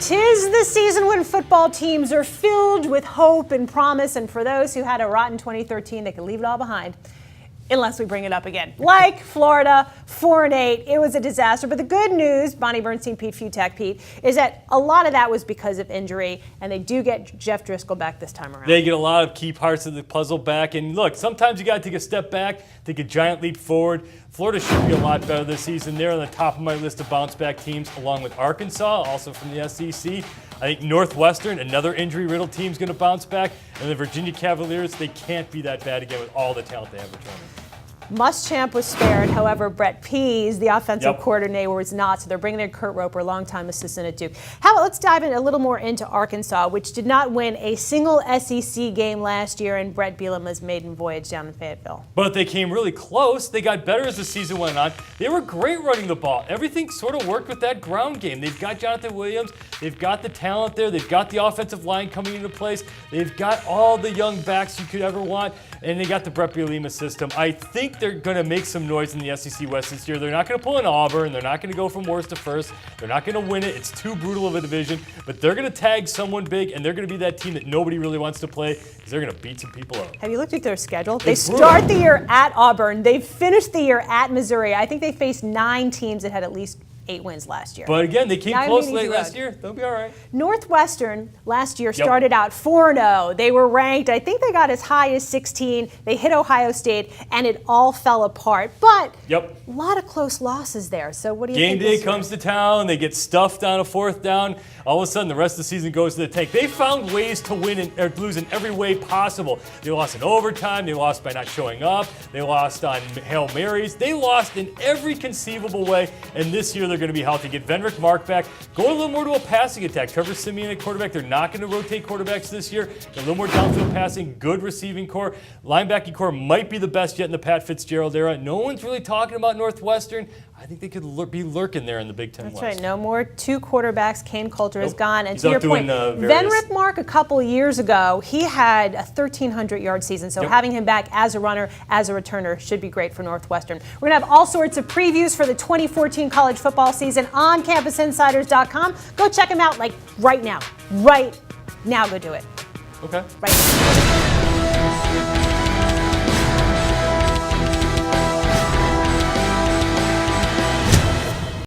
'Tis the season when football teams are filled with hope and promise, and for those who had a rotten 2013, they can leave it all behind. Unless we bring it up again. Like Florida, 4-8, it was a disaster. But the good news, Bonnie Bernstein, Pete Fiutak, Pete, is that a lot of that was because of injury, and they do get Jeff Driscoll back this time around. They get a lot of key parts of the puzzle back. And look, sometimes you got to take a step back, take a giant leap forward. Florida should be a lot better this season. They're on the top of my list of bounce-back teams, along with Arkansas, also from the SEC. I think Northwestern, another injury-riddled team, is going to bounce back. And the Virginia Cavaliers, they can't be that bad again with all the talent they have returning. Muschamp was spared. However, Brett Pease, the offensive coordinator, was not. So they're bringing in Kurt Roper, longtime assistant at Duke. How about let's dive in a little more into Arkansas, which did not win a single SEC game last year in Brett Bielema's maiden voyage down in Fayetteville. But they came really close. They got better as the season went on. They were great running the ball. Everything sort of worked with that ground game. They've got Jonathan Williams. They've got the talent there. They've got the offensive line coming into place. They've got all the young backs you could ever want. And they got the Brett Bielema system. I think they're going to make some noise in the SEC West this year. They're not going to pull an Auburn. They're not going to go from worst to first. They're not going to win it. It's too brutal of a division. But they're going to tag someone big, and they're going to be that team that nobody really wants to play because they're going to beat some people up. Have you looked at their schedule? They start the year at Auburn. They finished the year at Missouri. I think they faced 9 teams that had at least 8 wins last year. But again, they came close late last year. They'll be all right. Northwestern last year started out 4-0. They were ranked, I think they got as high as 16. They hit Ohio State, and it all fell apart. But a lot of close losses there. So what do you think? Game day comes to town. They get stuffed on a 4th down. All of a sudden, the rest of the season goes to the tank. They found ways to win or lose in every way possible. They lost in overtime. They lost by not showing up. They lost on Hail Marys. They lost in every conceivable way. And this year, they're going to be healthy. Get Vendrick Mark back. Go a little more to a passing attack. Trevor Siemian at quarterback. They're not going to rotate quarterbacks this year. Get a little more downfield passing. Good receiving core. Linebacking core might be the best yet in the Pat Fitzgerald era. No one's really talking about Northwestern. I think they could be lurking there in the Big Ten West. That's right. No more 2 quarterbacks. Kane Coulter is gone. And He's to your point, various... Vendrick Mark a couple years ago, he had a 1,300-yard season. So having him back as a runner, as a returner, should be great for Northwestern. We're going to have all sorts of previews for the 2014 college football season on CampusInsiders.com. Go check them out like right now. Right now, go do it. Okay. Right now.